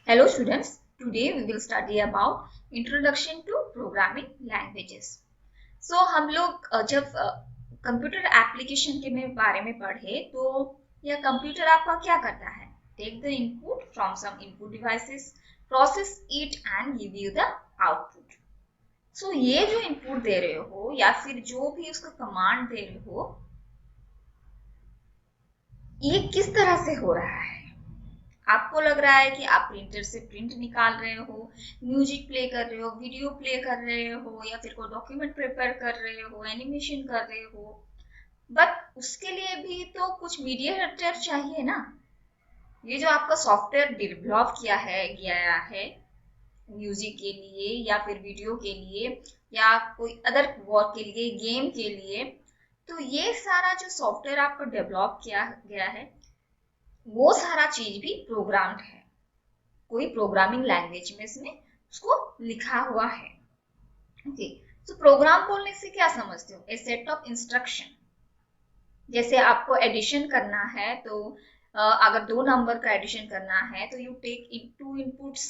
Hello students, today we will study about introduction to programming languages. So हम लोग जब computer application के बारे में पढ़े तो यह कंप्यूटर आपका क्या करता है? Take the input from some input devices, process it and give you the output. So ये जो इनपुट दे रहे हो या फिर जो भी उसका कमांड दे रहे हो, ये किस तरह से हो रहा है? आपको लग रहा है कि आप प्रिंटर से प्रिंट निकाल रहे हो, म्यूजिक प्ले कर रहे हो, वीडियो प्ले कर रहे हो या फिर कोई डॉक्यूमेंट प्रिपेयर कर रहे हो, एनिमेशन कर रहे हो, बट उसके लिए भी तो कुछ मीडिएटर चाहिए ना. ये जो आपका सॉफ्टवेयर डेवलप गया है म्यूजिक के लिए या फिर वीडियो के लिए या कोई अदर वर्क के लिए, गेम के लिए, तो ये सारा जो सॉफ्टवेयर आपको डेवलप किया गया है वो सारा चीज भी प्रोग्राम्ड है. कोई प्रोग्रामिंग लैंग्वेज में इसमें उसको लिखा हुआ है. ओके, तो प्रोग्राम बोलने से क्या समझते हो? ए सेट ऑफ इंस्ट्रक्शन. जैसे आपको एडिशन करना है तो अगर 2 नंबर का एडिशन करना है तो you take two inputs,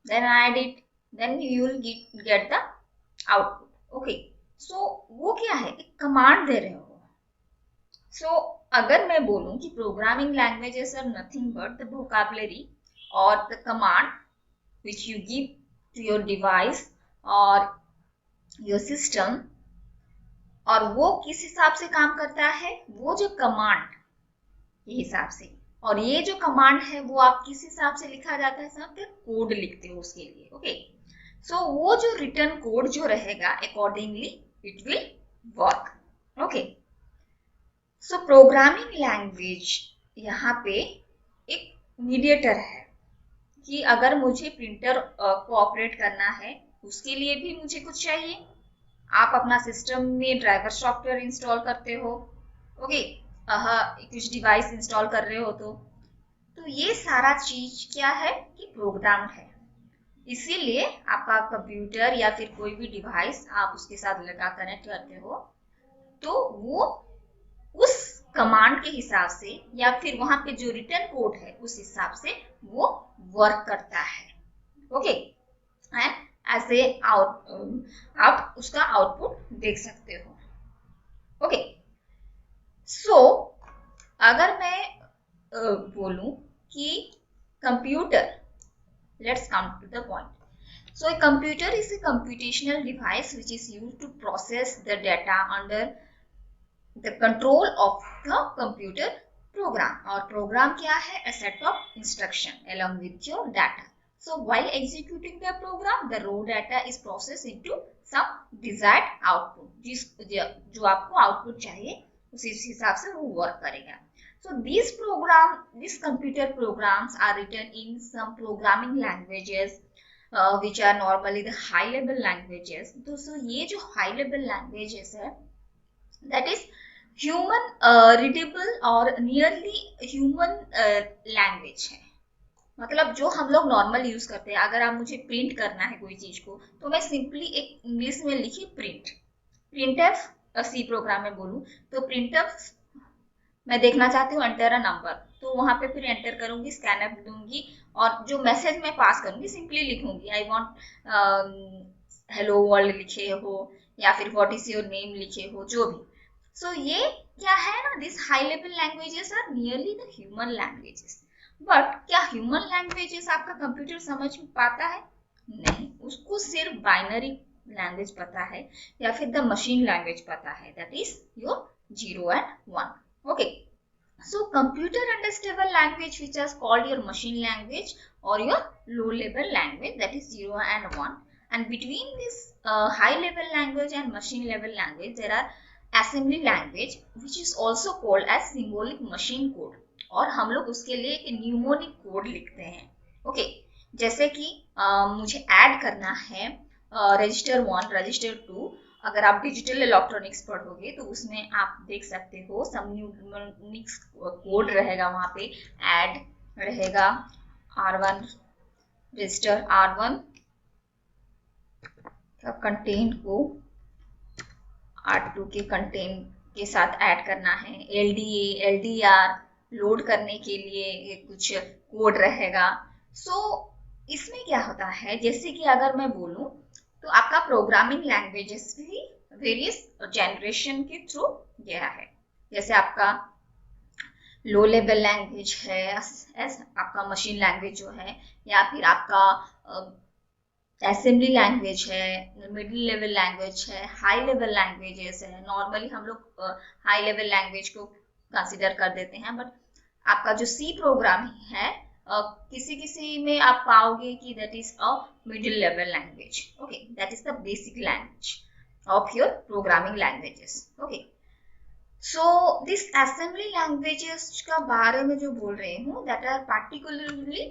then add it, then you will get the output. Okay, so वो क्या है? एक कमांड दे रहे हो. सो अगर मैं बोलूं कि programming languages are nothing but the vocabulary or the command which you give to your device or your system, और वो किस हिसाब से काम करता है? वो जो कमांड के हिसाब से, और ये जो कमांड है वो आप किस हिसाब से लिखा जाता है? सब कोड लिखते हो उसके लिए. ओके, सो वो जो रिटर्न कोड जो रहेगा accordingly it will work. Okay, so programming language यहाँ पे एक मीडिएटर है कि अगर मुझे प्रिंटर को ऑपरेट करना है उसके लिए भी मुझे कुछ चाहिए. आप अपना सिस्टम में ड्राइवर सॉफ्टवेयर इंस्टॉल करते हो, ओके, कुछ डिवाइस इंस्टॉल कर रहे हो तो ये सारा चीज क्या है कि प्रोग्राम है. इसीलिए आपका कंप्यूटर या फिर कोई भी डिवाइस आप उसके साथ लगा कनेक्ट करते हो तो वो उस कमांड के हिसाब से या फिर वहां पे जो रिटर्न कोड है उस हिसाब से वो वर्क करता है. ओके, एंड ऐसे आप उसका आउटपुट देख सकते हो. ओके, सो अगर मैं बोलूं कि computer, let's come to the point. So a computer is a computational device which is used to process the data under the control of the computer program. और program क्या है? A set of instruction along with your data. So while executing the program, the raw data is processed into some desired output. जो आपको output चाहिए उसी हिसाब से वो work करेगा. So these computer programs are written in some programming languages which are normally the high level languages. तो ये जो high level languages है that is human readable और nearly human language है. मतलब जो हम लोग नॉर्मल यूज करते हैं. अगर आप मुझे प्रिंट करना है कोई चीज को तो मैं सिंपली एक इंग्लिश में लिखी प्रिंटफ, सी प्रोग्राम में बोलूं तो प्रिंटफ मैं देखना चाहती हूँ एंटर अ नंबर, तो वहां पे फिर एंटर करूंगी, स्कैनर दूंगी और जो मैसेज मैं पास करूंगी सिंपली लिखूंगी आई वांट हेलो वर्ल्ड लिखे हो या फिर व्हाट इज योर नेम लिखे हो, जो भी. सो ये क्या है ना, this high level languages are nearly the human languages. But क्या ह्यूमन लैंग्वेजेस आपका कंप्यूटर समझ पाता है? नहीं, उसको सिर्फ बाइनरी लैंग्वेज पता है या फिर द मशीन लैंग्वेज पता है, that is your 0 and 1. Okay, so computer understandable language which is called your machine language or your low level language, that is 0 and 1. And between this high level language and machine level language there are assembly language which is also called as symbolic machine code. और हम लोग उसके लिए एक mnemonic code लिखते हैं. Okay, जैसे कि मुझे ऐड करना है रजिस्टर 1, रजिस्टर 2. अगर आप डिजिटल इलेक्ट्रॉनिक्स पढ़ोगे तो उसमें आप देख सकते हो सम न्यूमोनिक्स कोड रहेगा, वहां पे ऐड रहेगा R1 रजिस्टर R1 का कंटेंट को R2 के कंटेंट के साथ ऐड करना है. LDA LDR लोड करने के लिए कुछ कोड रहेगा. सो इसमें क्या होता है, जैसे कि अगर मैं बोलूं तो आपका प्रोग्रामिंग लैंग्वेजेस भी वेरियस जनरेशन के थ्रू गया है। जैसे आपका लो लेवल लैंग्वेज है, आपका मशीन लैंग्वेज जो है, या फिर आपका असेंबली लैंग्वेज है, मिडिल लेवल लैंग्वेज है, हाई लेवल लैंग्वेजेस है। नॉर्मली हम लोग हाई लेवल लैंग्वेज को कंसिडर कर देते हैं, बट आपका जो सी प्रोग्राम है, किसी किसी में आप पाओगे कि that is a middle level language. Okay, that is the basic language of your programming languages. Okay, so this assembly languages का बारे में जो बोल रही हूँ, that are particularly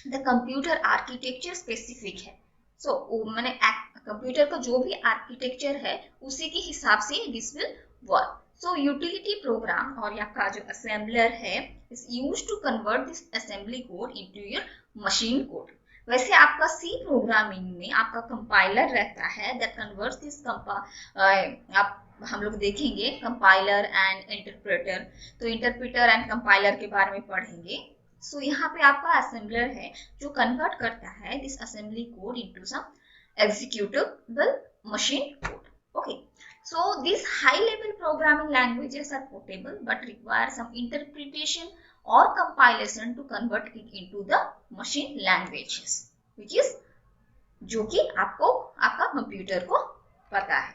the computer architecture specific है। सो मैंने कंप्यूटर का जो भी आर्किटेक्चर है उसी के हिसाब से this will work. So utility program और आपका जो असेंबलर है is used to convert this assembly code into your machine code. वैसे आपका सी प्रोग्रामिंग में आपका कंपाइलर रहता है दैट कन्वर्ट्स दिस आप हम लोग देखेंगे कंपाइलर एंड इंटरप्रेटर। तो इंटरप्रेटर एंड कंपाइलर के बारे में पढ़ेंगे। सो यहाँ पे आपका असेंबलर है जो कन्वर्ट करता है this assembly code into some executable machine code. Okay, so these high level programming languages are portable but require some interpretation or compilation to convert it into the machine languages, which is जो कि आपको आपका computer को पता है।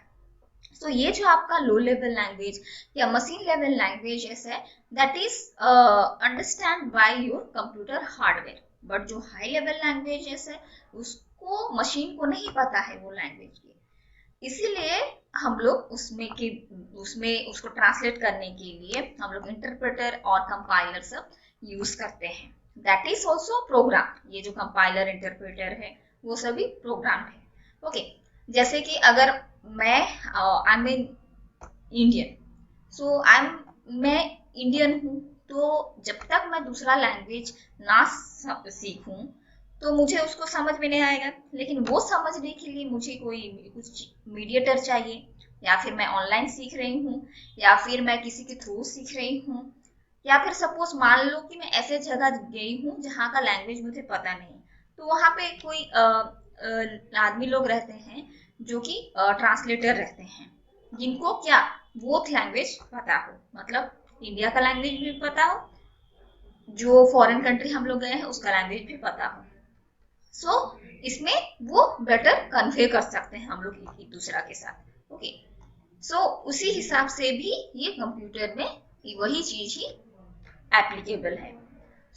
सो ये जो आपका लो लेवल लैंग्वेज या मशीन लेवल लैंग्वेजेस है, that is understand by your computer hardware. But जो हाई लेवल लैंग्वेजेस है उसको मशीन को नहीं पता है वो लैंग्वेज की, इसीलिए हम लोग उसमें उसको ट्रांसलेट करने के लिए हम लोग इंटरप्रेटर और कंपाइलर सब यूज करते हैं। That is also program. ये जो कंपाइलर इंटरप्रेटर है वो सभी प्रोग्राम है। ओके, जैसे कि अगर मैं आई एम इंडियन, सो मैं इंडियन हूँ, तो जब तक मैं दूसरा लैंग्वेज ना सीखूं तो मुझे उसको समझ में नहीं आएगा। लेकिन वो समझने के लिए मुझे कोई कुछ मीडिएटर चाहिए, या फिर मैं ऑनलाइन सीख रही हूँ, या फिर मैं किसी के थ्रू सीख रही हूँ, या फिर सपोज मान लो कि मैं ऐसे जगह गई हूँ जहाँ का लैंग्वेज मुझे पता नहीं, तो वहाँ पे कोई आदमी लोग रहते हैं जो कि ट्रांसलेटर रहते हैं, जिनको क्या बोथ लैंग्वेज पता हो, मतलब इंडिया का लैंग्वेज भी पता हो, जो फॉरेन कंट्री हम लोग गए हैं उसका लैंग्वेज भी पता हो। सो इसमें वो बेटर कन्वे कर सकते हैं हम लोग एक दूसरा के साथ। ओके, सो उसी हिसाब से भी ये कंप्यूटर में वही चीज ही एप्लीकेबल है।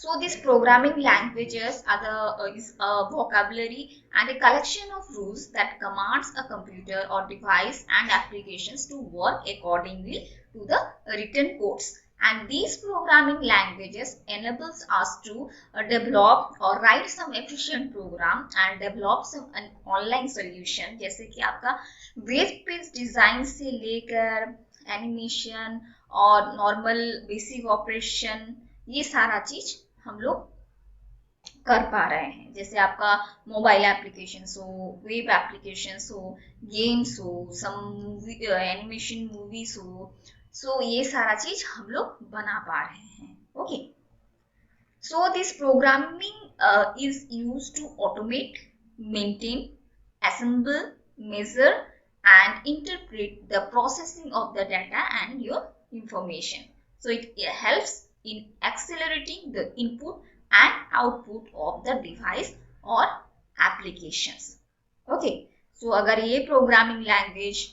So these programming languages are is a vocabulary and a collection of rules that commands a computer or device and applications to work accordingly to the written codes. And these programming languages enables us to develop or write some efficient program and develop some an online solution, जैसे कि आपका web page design से लेकर animation और normal basic operation, ये सारा चीज हम लोग कर पा रहे हैं। जैसे आपका मोबाइल एप्लीकेशंस हो, वेब एप्लीकेशंस हो, गेम्स हो, सम एनिमेशन मूवीज हो, सो ये सारा चीज हम लोग बना पा रहे हैं। Okay, so this programming is used to automate, maintain, assemble, measure and interpret the processing of the data and your information. So it helps in accelerating the input and output of the device or applications. Okay, so अगर ये programming language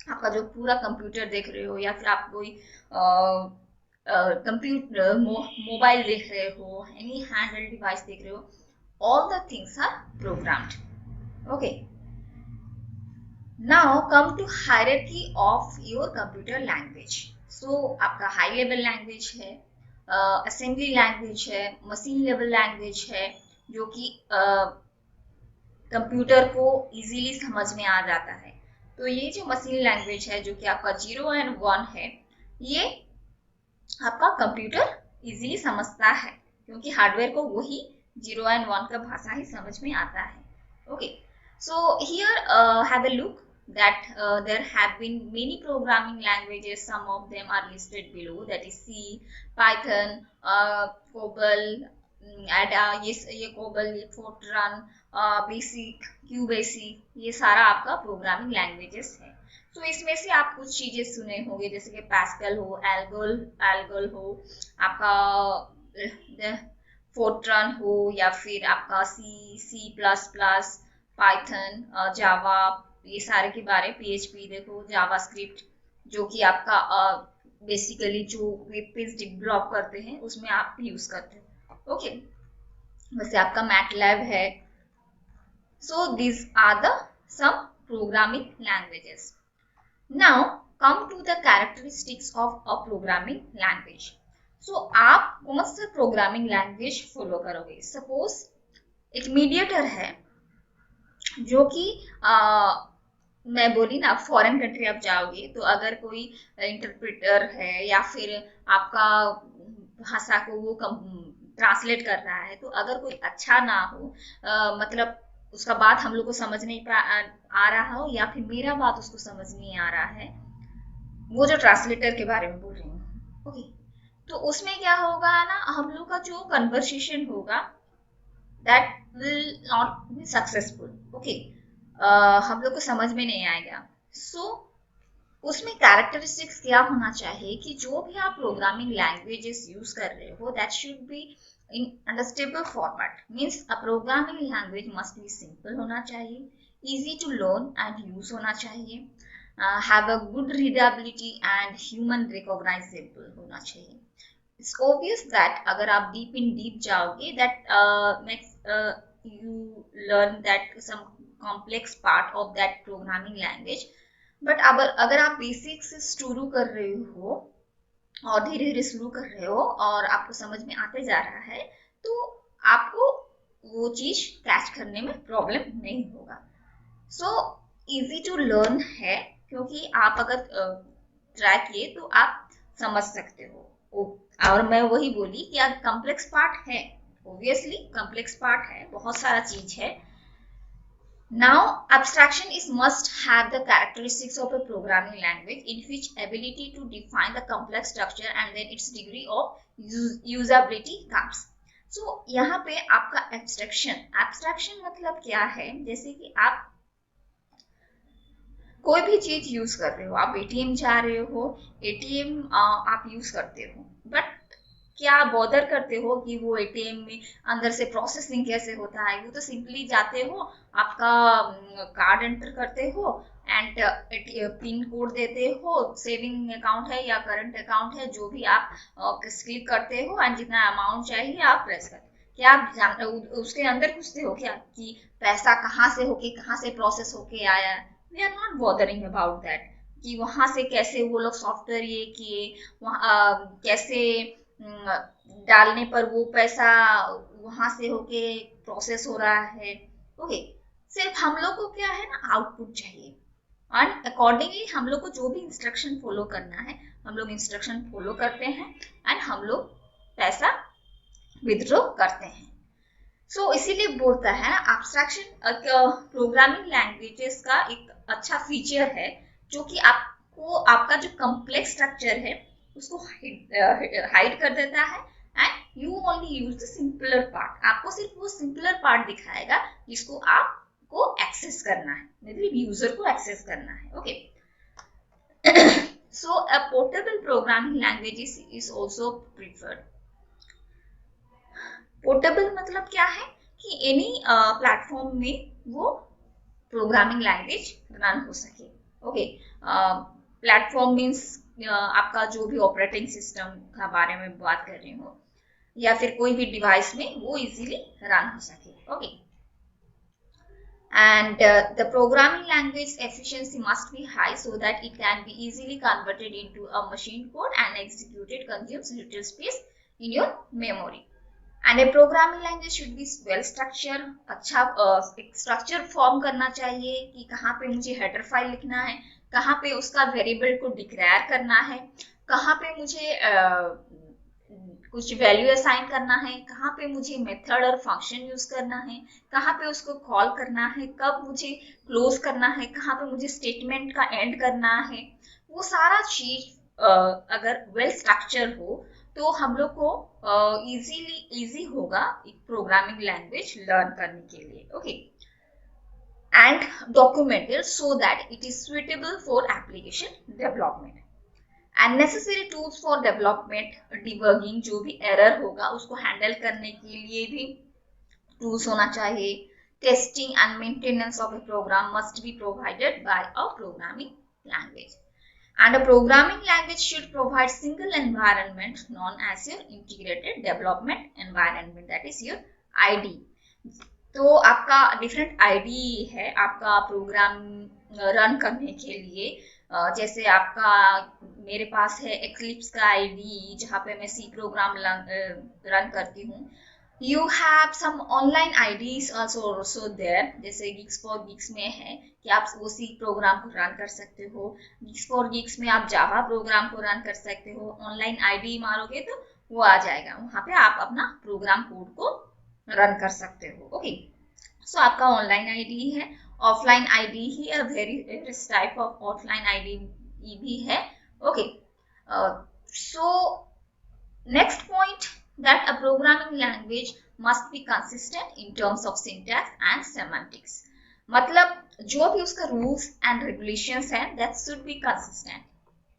आपका जो पूरा computer देख रहे हो, या फिर आप कोई कंप्यूटर मोबाइल देख रहे हो, एनी हैंडहेल्ड डिवाइस देख रहे हो, all the things are programmed. Okay, now come to hierarchy of your computer language. So आपका हाई लेवल लैंग्वेज है, असेंबली लैंग्वेज है, मशीन लेवल लैंग्वेज है, जो कि कंप्यूटर को इजीली समझ में आ जाता है। तो ये जो मशीन लैंग्वेज है जो कि आपका 0 एंड 1 है, ये आपका कंप्यूटर इजीली समझता है, क्योंकि हार्डवेयर को वही 0 एंड 1 का भाषा ही समझ में आता है। Okay, so here have a look that there have been many programming languages. Some of them are listed below, that is C, Python, COBOL, ये कोबल, ये फोर्ट्रन, बेसिक, क्यूबेसिक, ये सारा आपका प्रोग्रामिंग लैंग्वेजेस है। तो इसमें से आप कुछ चीजें सुने होंगे, जैसे कि पैस्कल हो, एल्गोल हो, आपका फोर्ट्रन हो, या फिर आपका सी प्लस प्लस, पाइथन, जावा, ये सारे के बारे, पीएचपी देखो, जावा स्क्रिप्ट, जो कि आपका बेसिकली जो वेब पेज डेवलप करते हैं उसमें आप यूज करते हैं। ओके, वैसे आपका मैटलैब है। So this are the some programming languages. Now come to the characteristics of a programming language. So आप कौन सा प्रोग्रामिंग लैंग्वेज फॉलो करोगे? सपोज एक मीडिएटर है, जो कि मैं बोली ना, फॉरेन कंट्री आप जाओगे तो अगर कोई इंटरप्रेटर है या फिर आपका भाषा को वो ट्रांसलेट कर रहा है, तो अगर कोई अच्छा ना हो, मतलब उसका बात हम लोग को समझ नहीं आ रहा हो, या फिर मेरा बात उसको समझ नहीं आ रहा है, वो जो ट्रांसलेटर के बारे में बोल रही हूँ, ओके, तो उसमें क्या होगा ना, हम लोग का जो कन्वर्सेशन होगा that will not be successful. Okay, हम लोग को समझ में नहीं आएगा। सो उसमें कैरेक्टरिस्टिक्स क्या होना चाहिए कि जो भी आप प्रोग्रामिंग लैंग्वेजेस यूज कर रहे हो, that should be in understandable format. Means a programming language must be simple होना चाहिए, easy to learn and use होना चाहिए, have a good readability and human recognisable होना चाहिए। It's obvious that अगर आप deep जाओगे, that makes you learn that some complex part of that programming language. But अगर आप बेसिक से शुरू कर रहे हो और धीरे धीरे शुरू कर रहे हो और आपको समझ में आते जा रहा है, तो आपको वो चीज कैच करने में प्रॉब्लम नहीं होगा। सो इजी टू लर्न है, क्योंकि आप अगर ट्राई किए तो आप समझ सकते हो। और मैं वही बोली कि कॉम्प्लेक्स पार्ट है, ऑब्वियसली कॉम्प्लेक्स पार्ट है, बहुत सारा चीज है। Now abstraction is must have the characteristics of a programming language, in which ability to define the complex structure and then its degree of usability comes. So यहाँ पे आपका abstraction मतलब क्या है? जैसे कि आप कोई भी चीज यूज कर रहे हो, आप एटीएम जा रहे हो, एटीएम आप यूज करते हो, बट क्या बॉदर करते हो कि वो एटीएम में अंदर से प्रोसेसिंग कैसे होता है? वो तो सिंपली जाते हो, आपका कार्ड एंटर करते हो एंड पिन कोड देते हो, सेविंग अकाउंट है या करंट अकाउंट है, जो भी आप क्लिक करते हो एंड जितना अमाउंट चाहिए आप प्रेस करते हो। क्या आप उसके अंदर पूछते हो क्या कि पैसा कहाँ से होके कहाँ से प्रोसेस होके आया? We are not bothering about that कि वहां से कैसे वो लोग सॉफ्टवेयर ये किए, वहाँ कैसे डालने पर वो पैसा वहां से होके प्रोसेस हो रहा है। ओके, सिर्फ हम लोग को क्या है ना, आउटपुट चाहिए, एंड अकॉर्डिंगली हम लोग को जो भी इंस्ट्रक्शन फॉलो करना है, हम लोग इंस्ट्रक्शन फॉलो करते हैं एंड हम लोग पैसा विथड्रॉ करते हैं। सो इसीलिए बोलता है एब्स्ट्रैक्शन प्रोग्रामिंग लैंग्वेजेस का एक अच्छा फीचर है, जो कि आपको आपका जो कॉम्प्लेक्स स्ट्रक्चर है उसको हाइड कर देता है and you only use the simpler part. आपको सिर्फ वो सिंपलर पार्ट दिखाएगा जिसको आपको एक्सेस करना है, मतलब यूजर को एक्सेस करना है। Okay, so a portable programming language is also preferred. Portable मतलब क्या है कि एनी प्लेटफॉर्म में वो प्रोग्रामिंग लैंग्वेज रन हो सके। ओके, प्लेटफॉर्म मीन्स आपका जो भी ऑपरेटिंग सिस्टम का बारे में बात कर रही हूँ, या फिर कोई भी डिवाइस में वो इजीली रन हो सके। Okay, and the programming language efficiency must be high so that it can be easily converted into a machine code and executed consumes little space in your memory. And a programming language should be well structured। अच्छा एक structure form करना चाहिए कि कहाँ पे मुझे header file लिखना है, कहाँ पे उसका वेरिएबल को डिक्लेयर करना है, कहाँ पे मुझे कुछ वैल्यू असाइन करना है, कहाँ पे मुझे मेथड और फंक्शन यूज करना है, कहाँ पे उसको कॉल करना है, कब मुझे क्लोज करना है, कहाँ पे मुझे स्टेटमेंट का एंड करना है। वो सारा चीज अगर वेल स्ट्रक्चर हो तो हम लोग को इजी होगा एक प्रोग्रामिंग लैंग्वेज लर्न करने के लिए. Okay, and documented so that it is suitable for application development. And necessary tools for development, debugging, जो भी error होगा उसको handle करने के लिए भी tools होना चाहिए. Testing and maintenance of a program must be provided by a programming language. And a programming language should provide single environment known as your integrated development environment, that is your IDE. तो आपका different ID है आपका program run करने के लिए. जैसे आपका मेरे पास है एक्लिप्स का आईडी जहाँ पे मैं सी प्रोग्राम रन करती हूँ. You have some online IDs also there, जैसे गिग्स फॉर गिग्स में है कि आप वो सी प्रोग्राम को रन कर सकते हो. गिग्स फॉर गिग्स में आप जावा प्रोग्राम को रन कर सकते हो. ऑनलाइन आईडी मारोगे तो वो आ जाएगा, वहाँ पे आप अपना प्रोग्राम कोड को रन कर सकते हो. ओके, सो आपका ऑनलाइन आईडी है. Offline ID he various type of offline ID भी है. Okay, so next point that a programming language must be consistent in terms of syntax and semantics. मतलब जो भी उसका रूल्स एंड रेगुलेशंस हैं that should be consistent,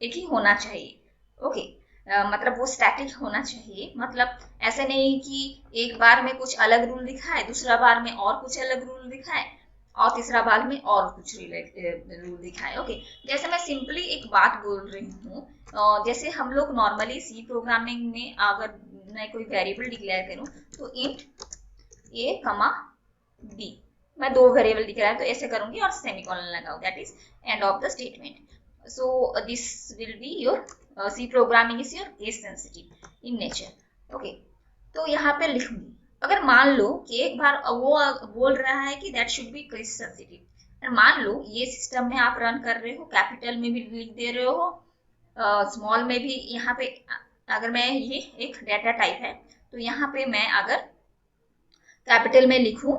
एक ही होना चाहिए. ओके, मतलब वो स्टैटिक होना चाहिए. मतलब ऐसे नहीं कि एक बार में कुछ अलग रूल दिखाए, दूसरा बार में और कुछ अलग रूल दिखाए और तीसरा बार में और कुछ रूल दिखाए. ओके, जैसे मैं सिंपली एक बात बोल रही हूँ, जैसे हम लोग नॉर्मली सी प्रोग्रामिंग में अगर मैं कोई वेरिएबल डिक्लेयर करूँ तो इंट a, b, मैं दो वेरिएबल डिक्लेयर तो ऐसे करूंगी और सेमीकोलन लगाऊं, that is end of the statement. So this will be your C programming is your case sensitive in nature. Okay, तो यहाँ पे लिखूंगी. अगर मान लो कि एक बार वो बोल रहा है कि that should be case sensitive, और मान लो ये सिस्टम में आप रन कर रहे हो, कैपिटल में भी लिख दे रहे हो, स्मॉल में भी. यहाँ पे अगर मैं ये एक डेटा टाइप है तो यहाँ पे मैं अगर कैपिटल में लिखूं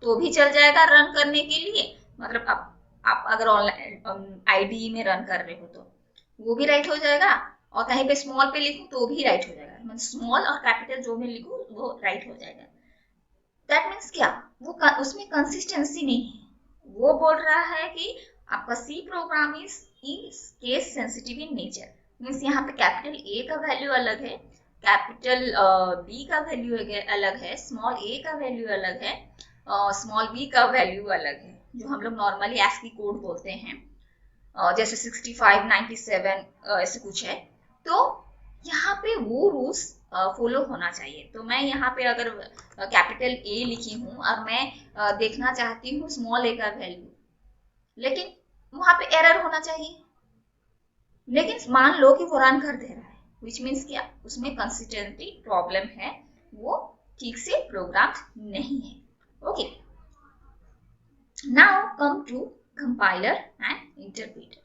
तो भी चल जाएगा रन करने के लिए. मतलब आप अगर ऑनलाइन आईडी में रन कर रहे हो तो वो भी राइट हो जाएगा, और कहीं पे स्मॉल पे लिखूं तो भी राइट हो जाएगा. मतलब स्मॉल और कैपिटल जो मैं लिखूं वो राइट हो जाएगा. दैट मीन्स क्या, वो उसमें कंसिस्टेंसी नहीं है. वो बोल रहा है कि आपका C program is case sensitive in nature. Means यहाँ पे कैपिटल ए का वैल्यू अलग है, कैपिटल बी का वैल्यू अलग है, स्मॉल ए का वैल्यू अलग है, स्मॉल बी का वैल्यू अलग है, जो हम लोग नॉर्मली ASCII कोड बोलते हैं. जैसे 65, 97 ऐसे कुछ है. तो यहाँ पे वो रूल्स फॉलो होना चाहिए. तो मैं यहाँ पे अगर कैपिटल ए लिखी हूँ और मैं देखना चाहती हूँ स्मॉल ए का वैल्यू, लेकिन वहां पे एरर होना चाहिए. लेकिन मान लो कि वो रन कर दे रहा है, विच मीन्स क्या, उसमें कंसिस्टेंसी प्रॉब्लम है, वो ठीक से प्रोग्राम नहीं है. Okay, now come to compiler and interpreter.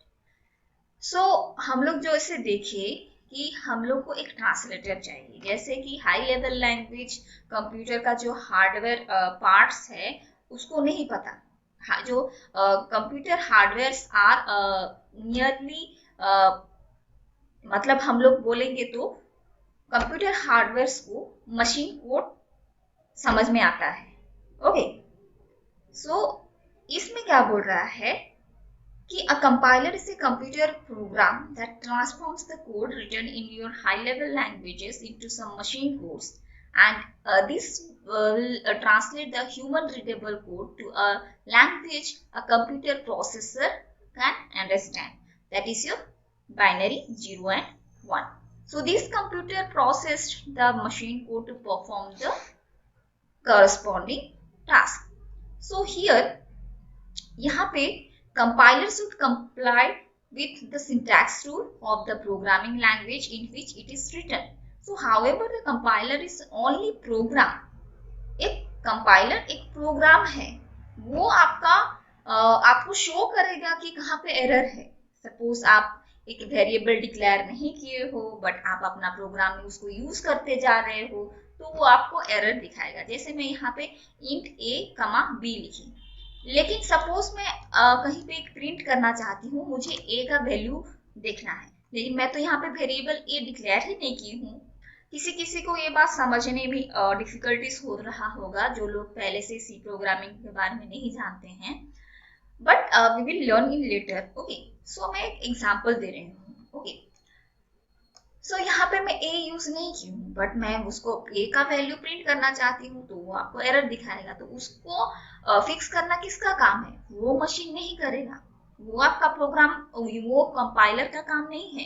So हम लोग जो इसे देखे कि हम लोग को एक ट्रांसलेटर चाहिए. जैसे कि हाई लेवल लैंग्वेज कंप्यूटर का जो हार्डवेयर पार्ट्स है उसको नहीं पता. जो कंप्यूटर हार्डवेयर आर नियरली, मतलब हम लोग बोलेंगे तो कंप्यूटर हार्डवेयर को मशीन कोड समझ में आता है. ओके, सो इसमें क्या बोल रहा है कि a compiler is a computer program that transforms the code written in your high-level languages into some machine codes, and this will translate the human-readable code to a language a computer processor can understand. That is your binary 0 and 1. So this computer processed the machine code to perform the corresponding task. So here यहाँ पे compiler should comply with the syntax rule of the programming language in which it is written. So however the compiler is only program. एक compiler एक program है, वो आपको show करेगा कि कहाँ पे एरर है. सपोज आप एक वेरिएबल डिक्लेयर नहीं किए हो बट आप अपना प्रोग्राम में उसको यूज करते जा रहे हो तो वो आपको एरर दिखाएगा. जैसे मैं यहाँ पे int a, b लिखी, लेकिन सपोज मैं कहीं पे एक प्रिंट करना चाहती हूँ, मुझे a का वैल्यू देखना है, लेकिन मैं तो यहाँ पे वेरिएबल a डिक्लेयर ही नहीं की हूँ, किसी किसी को ये बात समझने में डिफिकल्टीज हो रहा होगा, जो लोग पहले से सी प्रोग्रामिंग के बारे में नहीं जानते हैं, but we will learn in later. Okay, so मैं एक एग्जांपल दे रही हूँ। ओके, सो यहाँ पे मैं ए यूज नहीं की हूँ, बट मैं उसको ए का वैल्यू प्रिंट करना चाहती हूँ, तो वो आपको एरर दिखाएगा। तो उसको फिक्स करना किसका काम है? वो मशीन नहीं करेगा, वो आपका प्रोग्राम, वो कंपाइलर का काम नहीं है,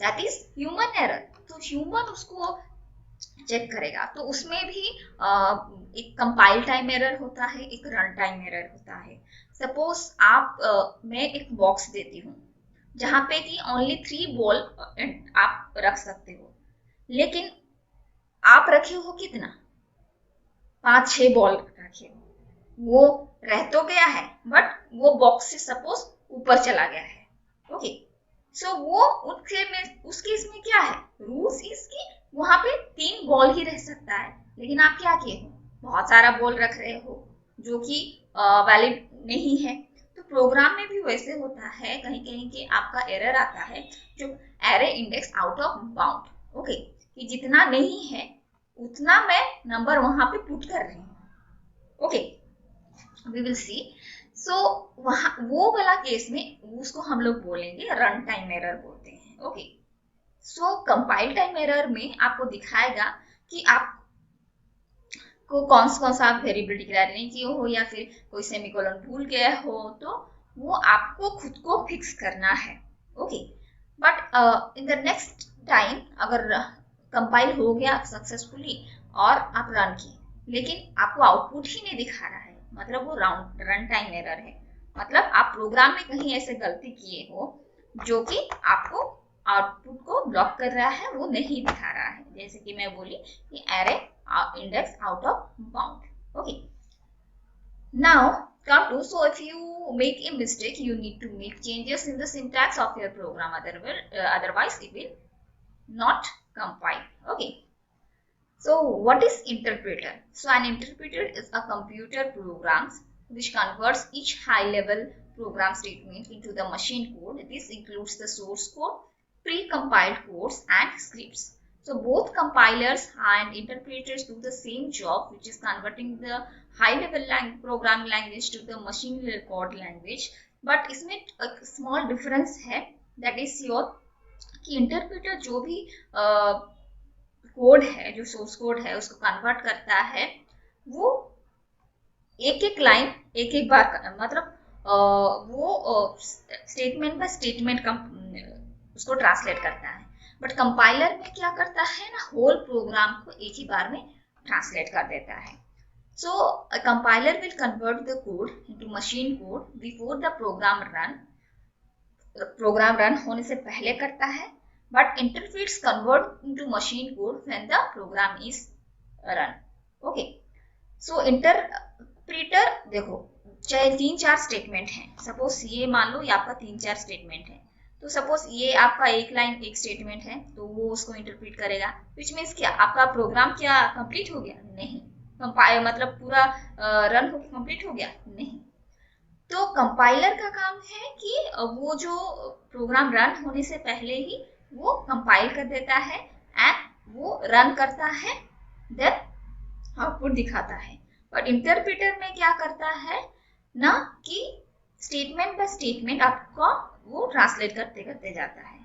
दैट इज ह्यूमन एरर। तो ह्यूमन उसको चेक करेगा। तो उसमें भी एक कंपाइल टाइम एरर होता है, एक रन टाइम एरर होता है। सपोज मैं एक बॉक्स देती हूँ जहां पे कि ओनली 3 बॉल आप रख सकते हो, लेकिन आप रखे हो कितना? 5-6 बॉल रखे हो। वो रह तो गया है, बट वो बॉक्स से सपोज ऊपर चला गया है। ओके, सो वो उस केस में क्या है? रूल्स इसकी वहां पे 3 बॉल ही रह सकता है, लेकिन आप क्या किए हो? बहुत सारा बॉल रख रहे हो, जो कि वैलिड नहीं है। तो प्रोग्राम में भी वैसे होता है, कहीं कहीं के आपका एरर आता है, जो array index out of bound. Okay, कि जितना नहीं है उतना मैं नंबर वहां पे पुट कर रही हूँ। Okay, we will see. So वहां वो वाला केस में उसको हम लोग बोलेंगे रन टाइम एरर बोलते हैं। ओके, सो कंपाइल टाइम एरर में आपको दिखाएगा कि आप को कौन सा वेरिएबल डिक्लेयर नहीं किए हो, या फिर कोई सेमीकोलन भूल गया हो, तो वो आपको खुद को फिक्स करना है। Okay, but in the next time अगर कंपाइल हो गया सक्सेसफुली और आप रन किए, लेकिन आपको आउटपुट ही नहीं दिखा रहा है, मतलब वो रन टाइम एरर है। मतलब आप प्रोग्राम में कहीं ऐसे गलती किए हो जो कि आपको आउटपुट को ब्लॉक कर रहा है, वो नहीं दिखा रहा है। जैसे कि मैं बोली कि array index out of bound. Okay, now come to, so if you make a mistake, you need to make changes in the syntax of your program, otherwise it will not compile. Okay, so what is interpreter? So an interpreter is a computer program which converts each high level program statement into the machine code. This includes the source code, pre-compiled codes and scripts. So both compilers and interpreters do the same job, which is converting the high level programming language to the machine level code language. But इसमें एक small difference है, that is your कि interpreter जो भी code है, जो source code है, उसको कन्वर्ट करता है, वो एक एक लाइन एक एक बार, मतलब वो स्टेटमेंट बाय स्टेटमेंट उसको ट्रांसलेट करता है। बट कंपाइलर में क्या करता है ना, होल प्रोग्राम को एक ही बार में ट्रांसलेट कर देता है। So compiler will convert the code into machine code before the program run. Program run होने से पहले करता है, but interprets convert into machine code when the program is run. Okay, so interpreter देखो, चाहे 3-4 स्टेटमेंट हैं, सपोज ये मान लो ये आपका 3-4 स्टेटमेंट है, तो सपोज ये आपका एक लाइन एक स्टेटमेंट है, तो वो उसको इंटरप्रेट करेगा, विच मीन्स क्या आपका प्रोग्राम क्या कंप्लीट हो गया? नहीं। कंपाइल मतलब पूरा रन होकर कंप्लीट हो गया? नहीं। तो कंपाइलर का काम है कि वो जो प्रोग्राम रन होने से पहले ही वो कंपाइल कर देता है एंड वो रन करता है, देन आउटपुट दिखाता है। बट इंटरप्रेटर में क्या करता है ना, कि स्टेटमेंट बाय स्टेटमेंट आपका वो ट्रांसलेट करते करते जाता है।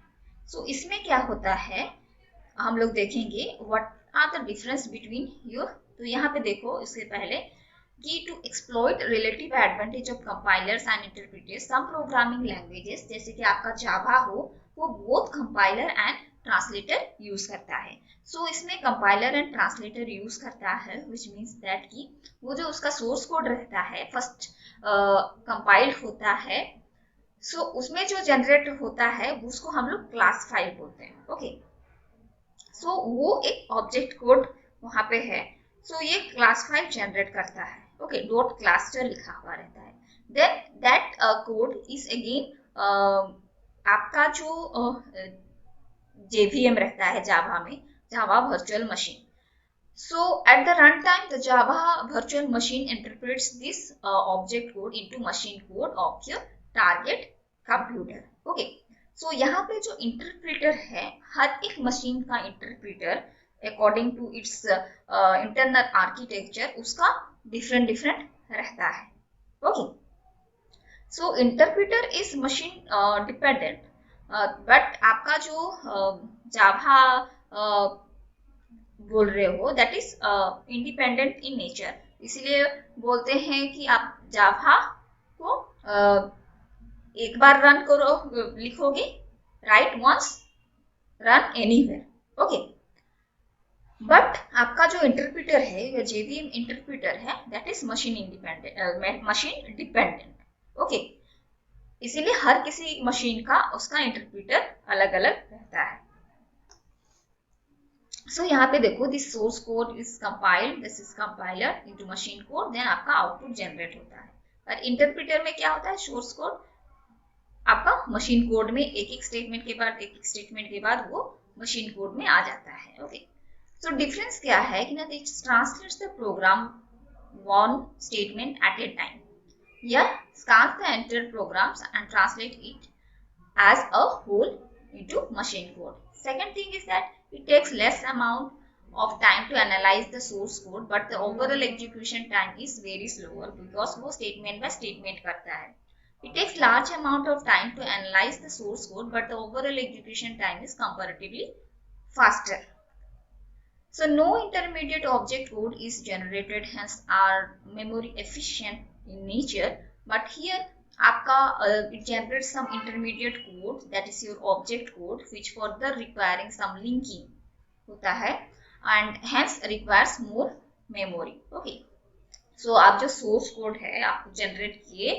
सो इसमें क्या होता है हम लोग देखेंगे, what are the difference between your. तो यहाँ पे देखो, इससे पहले कि to exploit relative advantage of compilers and interpreters, some programming languages जैसे कि आपका जावा हो, वो both compiler and translator use करता है। सो इसमें कंपाइलर एंड ट्रांसलेटर यूज करता है, विच मीन्स दैट कि वो जो उसका सोर्स कोड रहता है फर्स्ट कंपाइल्ड होता है, सो उसमें जो जनरेट होता है उसको हम लोग क्लास फाइल बोलते हैं। ओके, सो वो एक ऑब्जेक्ट कोड वहां पे है, सो ये क्लास फाइल जनरेट करता है। ओके, डॉट क्लास जो लिखा हुआ रहता है, then that code is again आपका जो JVM रहता है जावा में, Java virtual machine. So at the runtime, the Java virtual machine interprets this object code into machine code of your target computer. Okay. So यहाँ पे जो interpreter है, हर एक मशीन का interpreter according to its internal architecture उसका different different रहता है. Okay, so interpreter is machine dependent, but आपका जो जावा बोल रहे हो that is independent in nature. इसलिए बोलते हैं कि आप जावा को एक बार रन करो, लिखोगे, right once, run anywhere. Okay, but आपका जो इंटरप्रेटर है या जेवीएम इंटरप्रेटर है that is machine independent, machine dependent. Okay, इसीलिए हर किसी मशीन का उसका इंटरप्रेटर अलग अलग रहता है. सो यहाँ पे देखो, this source code is compiled, this is compiler into machine code, then आपका आउटपुट जनरेट होता है. और इंटरप्रेटर में क्या होता है, सोर्स कोड आपका मशीन कोड में एक एक स्टेटमेंट के बाद वो मशीन कोड में आ जाता है. ओके, सो डिफरेंस क्या है कि ना, this translates the programme one statement at A time. Here scans the entered programs and translate it as a whole into machine code. Second thing is that it takes less amount of time to analyze the source code, but the overall execution time is very slower because वो statement by statement करता है. It takes large amount of time to analyze the source code, but the overall execution time is comparatively faster. So no intermediate object code is generated, hence are memory efficient in nature. But here आपका it generates some intermediate code, that is your object code, which further requiring some linking होता है and hence requires more memory. Okay, so आप जो source code है आप generate किए,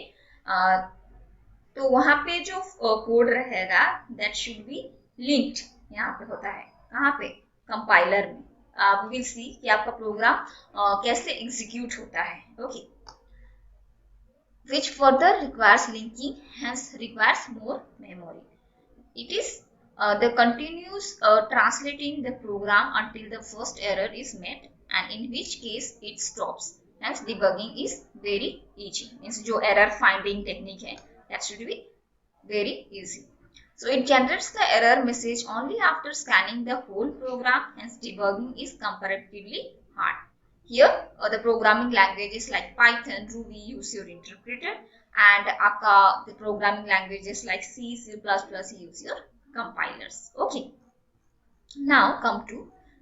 तो वहाँ पे जो कोड रहेगा that should be linked. यहाँ पे होता है, कहाँ पे, कंपाइलर में. आप विल सी कि आपका प्रोग्राम कैसे एग्जीक्यूट होता है. Okay, which further requires linking, hence requires more memory. It is the continuous translating the program until the first error is met, and in which case it stops. Hence debugging is very easy. Means जो error finding technique है that should be very easy. So it generates the error message only after scanning the whole program, hence debugging is comparatively hard. Here the programming languages like Python, Ruby use your interpreter, and आपका the programming languages like C, C++ use your compilers. Okay, now come to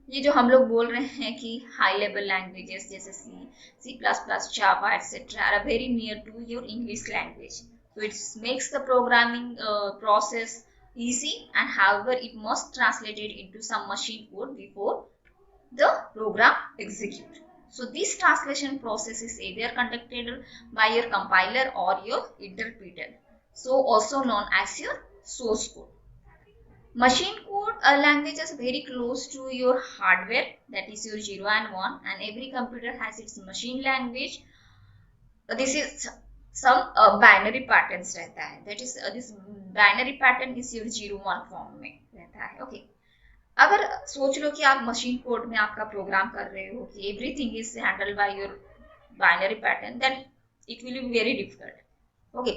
ये जो हम लोग बोल रहे हैं कि high level languages जैसे C, C++, Java etc. are very near to your English language. So it makes the programming process easy, and however it must translate it into some machine code before the program execute. So this translation process is either conducted by your compiler or your interpreter, so also known as your source code. Machine code language is very close to your hardware, that is your 0 and 1, and every computer has its machine language. This is some binary patterns रहता है, that is this binary pattern is your 0-1 form में रहता है. Okay, अगर सोच लो कि आप machine code में आपका प्रोग्राम कर रहे हो कि everything is handled by your binary pattern, then it will be very difficult. Okay,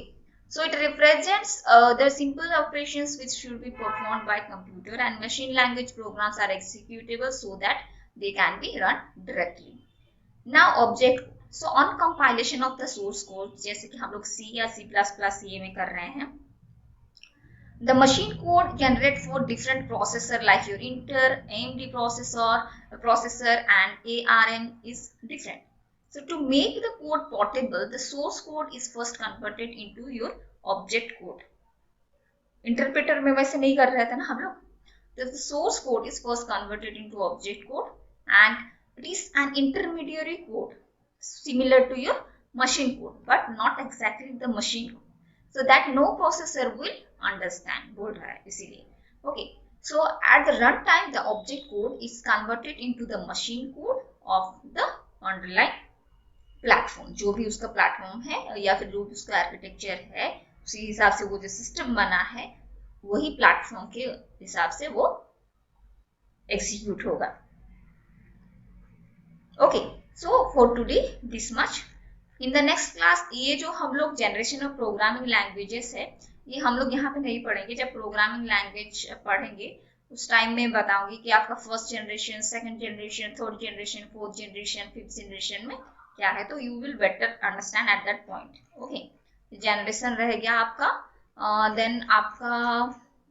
so it represents the simple operations which should be performed by computer, and machine language programs are executable so that they can be run directly. Now object, so on compilation of the source code, जैसे कि हम लोग C या C++ में कर रहे हैं, the machine code generated for different processor like your Intel, AMD processor and ARM is different. So to make the code portable, the source code is first converted into your object code. Interpreter में वैसे नहीं कर रहे थे ना हम लोग. The source code is first converted into object code, and it is an intermediary code similar to your machine code, but not exactly the machine code, so that no processor will understand. बोल रहा है इसीलिए. Okay, so at the runtime the object code is converted into the machine code of the underlying platform. जो भी उसका platform है या फिर जो भी उसका आर्किटेक्चर है, उसी हिसाब से वो जो सिस्टम बना है वही प्लेटफॉर्म के हिसाब से वो एग्जीक्यूट होगा. Okay, so for today this much. In the next class ये जो हम लोग जनरेशन ऑफ प्रोग्रामिंग लैंग्वेजेस है, ये हम लोग यहाँ पे नहीं पढ़ेंगे. जब प्रोग्रामिंग लैंग्वेज पढ़ेंगे उस टाइम में बताऊंगी कि आपका first generation, second generation, third generation, fourth generation, fifth generation में क्या है, तो you will better understand at that point. Okay, generation रह गया आपका। देन आपका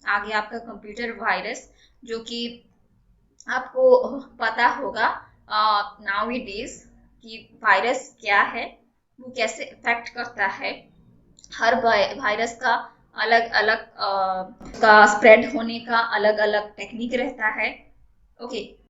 आगे आपका कंप्यूटर वायरस, जो कि आपको पता होगा नाउ इट इज कि वायरस क्या है, वो कैसे इफेक्ट करता है। हर वायरस का अलग अलग का स्प्रेड होने का अलग अलग टेक्निक रहता है। ओके,